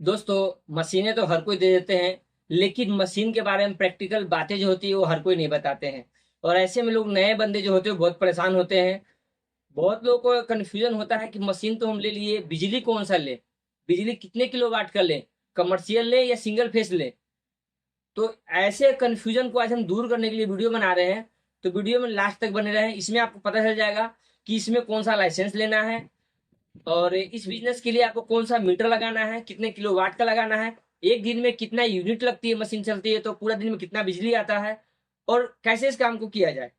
दोस्तों, मशीनें तो हर कोई दे देते हैं। लेकिन मशीन के बारे में प्रैक्टिकल बातें जो होती है वो हर कोई नहीं बताते हैं। और ऐसे में लोग नए बंदे जो होते हैं बहुत परेशान होते हैं। बहुत लोगों को कन्फ्यूजन होता है कि मशीन तो हम ले लिए, बिजली कौन सा ले, बिजली कितने किलोवाट का ले, कमर्शियल ले या सिंगल फेस ले। तो ऐसे कन्फ्यूजन को आज हम दूर करने के लिए वीडियो बना रहे हैं। तो वीडियो में लास्ट तक बने रहें, इसमें आपको पता चल जाएगा कि इसमें कौन सा लाइसेंस लेना है, और इस बिजनेस के लिए आपको कौन सा मीटर लगाना है, कितने किलोवाट का लगाना है, एक दिन में कितना यूनिट लगती है, मशीन चलती है तो पूरा दिन में कितना बिजली आता है, और कैसे इस काम को किया जाए।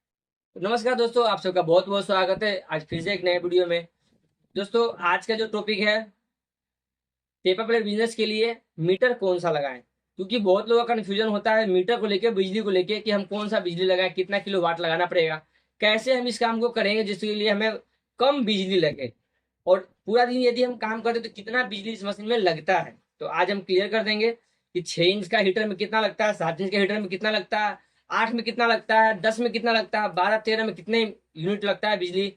तो नमस्कार दोस्तों, आप सबका बहुत बहुत स्वागत है आज फिर से एक नए वीडियो में। दोस्तों, आज का जो टॉपिक है, पेपर प्लेट बिजनेस के लिए मीटर कौन सा लगाएं। क्योंकि बहुत लोगों का कन्फ्यूजन होता है मीटर को लेकर, बिजली को लेकर, कि हम कौन सा बिजली लगाएं, कितना किलोवाट लगाना पड़ेगा, कैसे हम इस काम को करेंगे जिसके लिए हमें कम बिजली लगे, और पूरा दिन यदि हम काम करते तो कितना बिजली इस मशीन में लगता है। तो आज हम क्लियर कर देंगे कि 6 इंच का हीटर में कितना लगता है, 7 इंच के हीटर में कितना लगता है, 8 में कितना लगता है, 10 में कितना लगता है, 12 13 में कितने यूनिट लगता है बिजली,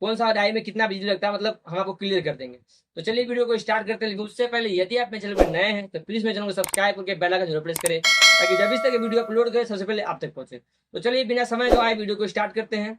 कौन सा डाई में कितना बिजली लगता है, मतलब हम आपको क्लियर कर देंगे। तो चलिए वीडियो को स्टार्ट करते हैं। लेकिन उससे पहले यदि आप मेरे चैनल पर नए हैं तो प्लीज मेरे चैनल को सब्सक्राइब करके बेल आइकन जरूर प्रेस करें, ताकि जब इस तरह की वीडियो अपलोड करें सबसे पहले आप तक पहुंचे। तो चलिए बिना समय गवाए वीडियो को स्टार्ट करते हैं।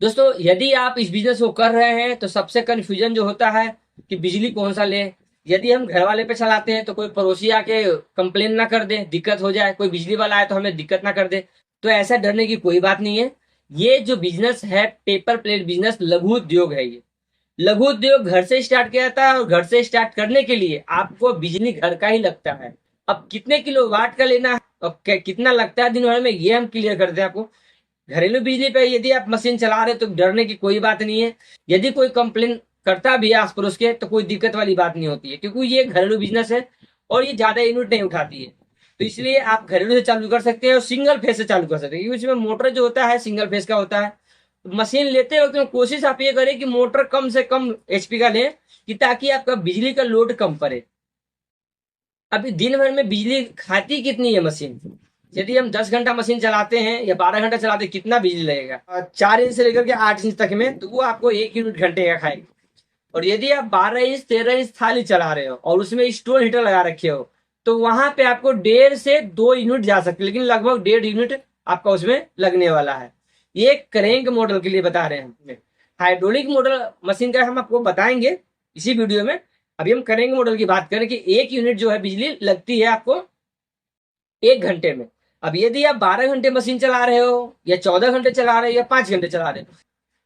दोस्तों, यदि आप इस बिजनेस को कर रहे हैं तो सबसे कंफ्यूजन जो होता है कि बिजली कौन सा ले। यदि हम घर वाले पे चलाते हैं तो कोई पड़ोसी आके कंप्लेन ना कर दे, दिक्कत हो जाए, कोई बिजली वाला आए तो हमें दिक्कत ना कर दे। तो ऐसा डरने की कोई बात नहीं है। ये जो बिजनेस है, पेपर प्लेट बिजनेस, लघु उद्योग है। ये लघु उद्योग घर से स्टार्ट किया जाता है, और घर से स्टार्ट करने के लिए आपको बिजली घर का ही लगता है। अब कितने किलो वाट का लेना है और कितना लगता है दिन भर में, ये हम क्लियर करते हैं आपको। घरेलू बिजली पे यदि आप मशीन चला रहे हो तो डरने की कोई बात नहीं है। यदि कोई कंप्लेन करता भी है आस पड़ोस के तो कोई दिक्कत वाली बात नहीं होती है, क्योंकि ये घरेलू बिजनेस है और ये ज्यादा यूनिट नहीं उठाती है। तो इसलिए आप घरेलू से चालू कर सकते हैं और सिंगल फेज से चालू कर सकते हैं, क्योंकि इसमें मोटर जो होता है सिंगल फेज का होता है। तो मशीन लेते वक्त में कोशिश आप ये करें कि मोटर कम से कम एचपी का लें, कि ताकि आपका बिजली का लोड कम पड़े। अभी दिन भर में बिजली खाती कितनी है मशीन। यदि हम 10 घंटा मशीन चलाते हैं या 12 घंटा चलाते हैं, कितना बिजली लगेगा। 4 इंच से लेकर के 8 इंच तक में तो वो आपको 1 यूनिट घंटे का खाएगी। और यदि आप 12 इंच 13 इंच थाली चला रहे हो और उसमें स्टोन हीटर लगा रखे हो, तो वहां पे आपको 1.5 से 2 यूनिट जा सकते, लेकिन लगभग 1.5 यूनिट आपका उसमें लगने वाला है। ये क्रैंक मॉडल के लिए बता रहे हैं। हाइड्रोलिक मॉडल मशीन का हम आपको बताएंगे इसी वीडियो में। अभी हम क्रैंक मॉडल की बात करें कि 1 यूनिट जो है बिजली लगती है आपको 1 घंटे में। अब यदि आप 12 घंटे मशीन चला रहे हो या 14 घंटे चला रहे हो या 5 घंटे चला रहे हो,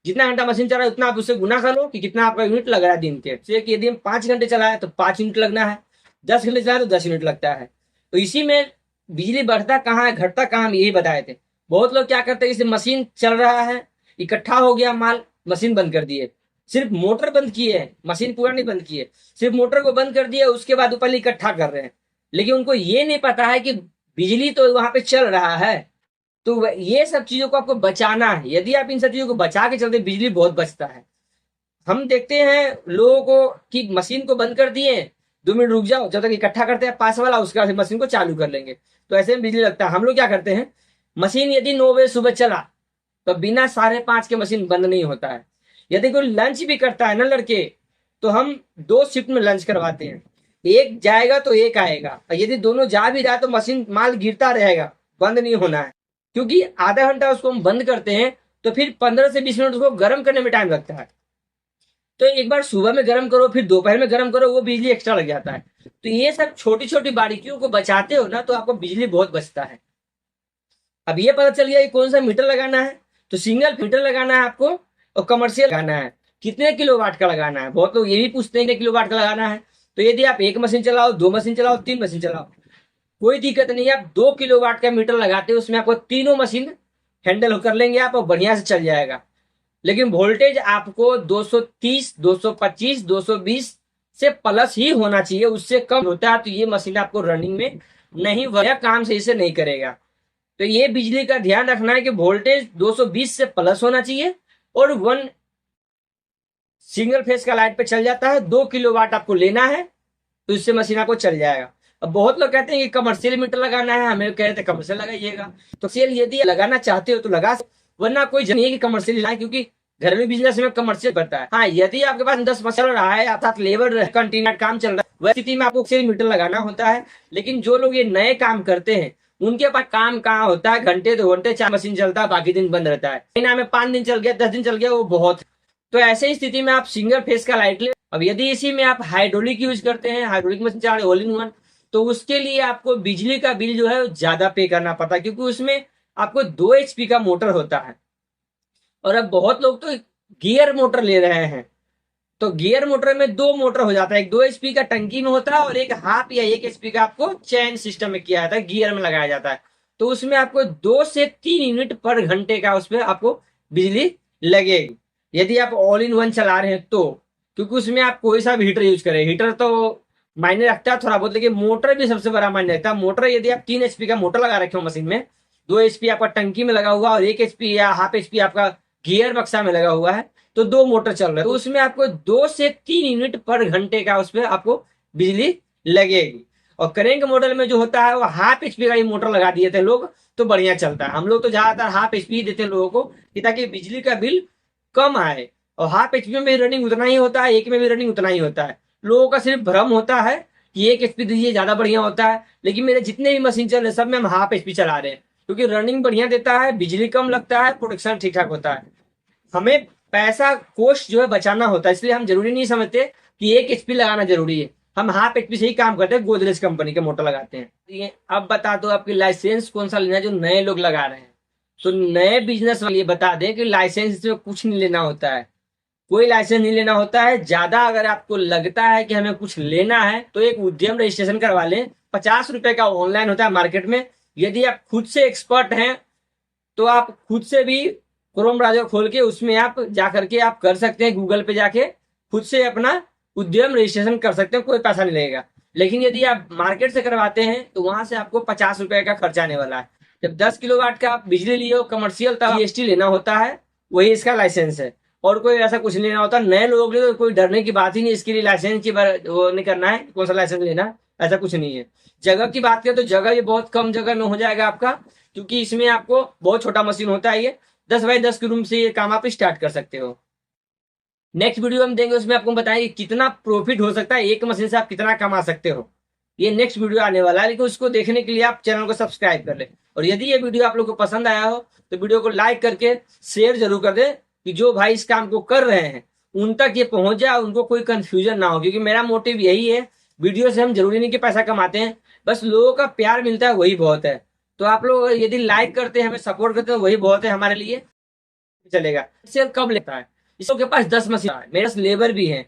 जितना घंटा मशीन चला रहे हो उतना आप उससे गुना करो कि कितना आपका यूनिट लग रहा है दिन के। तो कि यदि हम 5 घंटे चलाए तो 5 यूनिट लगना है, 10 घंटे चलाए तो 10 यूनिट लगता है। तो इसी में बिजली बढ़ता कहाँ है घटता कहाँ, हम यही बताए थे। बहुत लोग क्या करते हैं, इसे मशीन चल रहा है, इकट्ठा हो गया माल, मशीन बंद कर दिए, सिर्फ मोटर बंद किए हैं, मशीन पूरा नहीं बंद किए, सिर्फ मोटर को बंद कर दिया, उसके बाद ऊपर इकट्ठा कर रहे हैं। लेकिन उनको ये नहीं पता है कि बिजली तो वहां पे चल रहा है। तो ये सब चीजों को आपको बचाना है। यदि आप इन सब चीजों को बचा के चलते, बिजली बहुत बचता है। हम देखते हैं लोगों को कि मशीन को बंद कर दिए, 2 मिनट रुक जाओ, जब तक इकट्ठा करते हैं पास वाला, उसके बाद मशीन को चालू कर लेंगे, तो ऐसे में बिजली लगता है। हम लोग क्या करते हैं, मशीन यदि 9 बजे सुबह चला तो बिना 5:30 के मशीन बंद नहीं होता है। यदि कोई लंच भी करता है ना लड़के, तो हम 2 शिफ्ट में लंच करवाते हैं, एक जाएगा तो एक आएगा, और यदि दोनों जा भी रहा तो मशीन माल गिरता रहेगा, बंद नहीं होना है। क्योंकि आधा घंटा उसको हम बंद करते हैं तो फिर 15 से 20 मिनट उसको गर्म करने में टाइम लगता है। तो एक बार सुबह में गर्म करो, फिर दोपहर में गर्म करो, वो बिजली एक्स्ट्रा लग जाता है। तो ये सब छोटी छोटी बारीकियों को बचाते हो ना, तो आपको बिजली बहुत बचता है। अब ये पता चल गया कि कौन सा मीटर लगाना है। तो सिंगल मीटर लगाना है आपको, और कमर्शियल लगाना है। कितने किलोवाट का लगाना है, बहुत लोग ये भी पूछते हैं कितने किलोवाट का लगाना है। तो यदि आप एक मशीन चलाओ, 2 मशीन चलाओ, 3 मशीन चलाओ, कोई दिक्कत नहीं है। आप 2 किलोवाट का मीटर लगाते हो, उसमें आपको तीनों मशीन हैंडल कर लेंगे आप, और बढ़िया से चल जाएगा। लेकिन वोल्टेज आपको 230, 225, 220 से प्लस ही होना चाहिए। उससे कम होता है तो ये मशीन आपको रनिंग में नहीं, वह काम सही से नहीं करेगा। तो ये बिजली का ध्यान रखना है कि वोल्टेज 220 से प्लस होना चाहिए, और 1 सिंगल फेस का लाइट पे चल जाता है। 2 किलोवाट आपको लेना है, तो इससे मशीन आपको चल जाएगा। अब बहुत लोग कहते हैं कि कमर्शियल मीटर लगाना है, हमें कहते हैं कमर्शियल लगाइएगा। तो सेल यदि लगाना चाहते हो तो लगा, वरना कोई नहीं है कि कमर्शियल लाए, क्योंकि घर में बिजनेस में कमर्शियल करता है। हाँ, यदि आपके पास 10 मशीन चल रहा है अर्थात लेबर कंटिन्यू काम चल रहा है, वह स्थिति में आपको सिर्फ मीटर लगाना होता है। लेकिन जो लोग ये नए काम करते हैं उनके पास काम कहाँ होता है, घंटे 2 घंटे 4 मशीन चलता है, बाकी दिन बंद रहता है। महीना में 5 दिन चल गया, 10 दिन चल गया, वो बहुत। तो ऐसे ही स्थिति में आप सिंगल फेस का लाइट ले। अब यदि इसी में आप हाइड्रोलिक यूज करते हैं, हाइड्रोलिक मशीन चला रहे ऑल इन वन, तो उसके लिए आपको बिजली का बिल जो है ज्यादा पे करना पड़ता है, क्योंकि उसमें आपको 2 HP का मोटर होता है। और अब बहुत लोग तो गियर मोटर ले रहे हैं, तो गियर मोटर में 2 मोटर हो जाता है, एक 2 HP का टंकी में होता है और एक हाफ या 1 HP का आपको चैन सिस्टम में किया जाता है, गियर में लगाया जाता है। तो उसमें आपको 2 से 3 यूनिट पर घंटे का उसमें आपको बिजली लगेगी, यदि आप ऑल इन वन चला रहे हैं तो। क्योंकि उसमें आप कोई सा भी हीटर यूज करें, हीटर तो मायने रखता है थोड़ा बहुत, लेकिन मोटर भी सबसे बड़ा मायने रखता है। मोटर यदि आप 3 HP का मोटर लगा रखे हो मशीन में, 2 HP आपका टंकी में लगा हुआ और 1 HP या हाफ HP आपका गियर बक्सा में लगा हुआ है, तो 2 मोटर चल रहे हैं, तो उसमें आपको 2 से 3 यूनिट पर घंटे का उसमें आपको बिजली लगेगी। और करेंट मॉडल में जो होता है वो हाफ HP का ही मोटर लगा दिए थे लोग, तो बढ़िया चलता है। हम लोग तो ज्यादातर हाफ HP देते हैं लोगों को कि ताकि बिजली का बिल कम आए। और हाफ HP में भी रनिंग उतना ही होता है, 1 में भी रनिंग उतना ही होता है। लोगों का सिर्फ भ्रम होता है कि 1 HP दीजिए ज्यादा बढ़िया होता है, लेकिन मेरे जितने भी मशीन चल रहे सब में हम हाफ HP चला रहे हैं, क्योंकि रनिंग बढ़िया देता है, बिजली कम लगता है, प्रोडक्शन ठीक ठाक होता है। हमें पैसा कोस्ट जो है बचाना होता है, इसलिए हम जरूरी नहीं समझते कि 1 HP लगाना जरूरी है। हम हाफ HP से ही काम करते हैं, गोदरेज कंपनी के मोटर लगाते हैं। ये अब बता दो आपकी लाइसेंस कौन सा लेना है जो नए लोग लगा रहे हैं। तो नए बिजनेस वाले बता दें कि लाइसेंस से कुछ नहीं लेना होता है, कोई लाइसेंस नहीं लेना होता है। ज्यादा अगर आपको लगता है कि हमें कुछ लेना है तो एक उद्यम रजिस्ट्रेशन करवा लें, 50 रुपए का ऑनलाइन होता है मार्केट में। यदि आप खुद से एक्सपर्ट हैं तो आप खुद से भी क्रोम ब्राउजर खोल के उसमें आप जाकर के आप कर सकते हैं, गूगल पे जाके खुद से अपना उद्यम रजिस्ट्रेशन कर सकते हैं, कोई पैसा नहीं लगेगा। लेकिन यदि आप मार्केट से करवाते हैं तो वहां से आपको 50 रुपए का खर्चा आने वाला है। जब 10 किलोवाट का आप बिजली लिए हो कमर्शियल, तब GST लेना होता है, वही इसका लाइसेंस है। और कोई ऐसा कुछ नहीं लेना होता। नए लोगों के लिए तो कोई डरने की बात ही नहीं, इसके लिए लाइसेंस की वो नहीं करना है, कौन सा लाइसेंस लेना, ऐसा कुछ नहीं है। जगह की बात करें तो जगह ये बहुत कम जगह में हो जाएगा आपका, क्योंकि इसमें आपको बहुत छोटा मशीन होता है। ये 10 बाई 10 के रूम से ये काम आप स्टार्ट कर सकते हो। नेक्स्ट वीडियो हम देंगे, उसमें आपको बताएंगे कितना प्रॉफिट हो सकता है, एक मशीन से आप कितना कमा सकते हो। ये नेक्स्ट वीडियो आने वाला है, लेकिन उसको देखने के लिए आप चैनल को सब्सक्राइब कर ले। और यदि ये वीडियो आप लोग को पसंद आया हो तो वीडियो को लाइक करके शेयर जरूर कर दे, कि जो भाई इस काम को कर रहे हैं उन तक ये पहुंच जाए, उनको कोई कंफ्यूजन ना हो। क्योंकि मेरा मोटिव यही है, वीडियो से हम जरूरी नहीं कि पैसा कमाते हैं, बस लोगों का प्यार मिलता है, वही बहुत है। तो आप लोग यदि लाइक करते हैं, हमें सपोर्ट करते हैं, वही बहुत है हमारे लिए। चलेगा। सेल कब लेता है, इसके पास 10 मशीन है, मेरे पास लेबर भी है,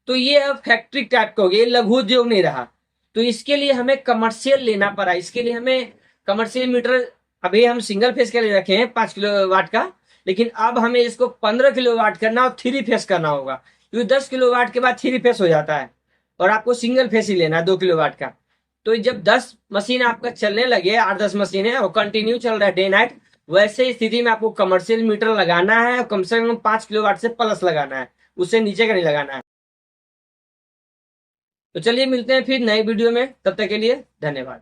तो ये अब फैक्ट्री टाइप का हो गया, ये लघु उद्योग नहीं रहा। तो इसके लिए हमें कमर्शियल लेना पड़ा। इसके लिए हमें कमर्शियल मीटर, अभी हम सिंगल फेस के लिए रखे हैं 5 किलोवाट का, लेकिन अब हमें इसको 15 किलोवाट करना और 3 फेस करना होगा, क्योंकि 10 किलोवाट के बाद 3 फेस हो जाता है और आपको सिंगल फेस ही लेना है 2 किलोवाट का। तो जब 10 मशीन आपका चलने लगे, 8-10 मशीन है और कंटिन्यू चल रहा है डे नाइट, वैसे स्थिति में आपको कमर्शियल मीटर लगाना है और कम से कम 5 किलोवाट से प्लस लगाना है, उससे नीचे का नहीं लगाना है। तो चलिए मिलते हैं फिर नए वीडियो में, तब तक के लिए धन्यवाद।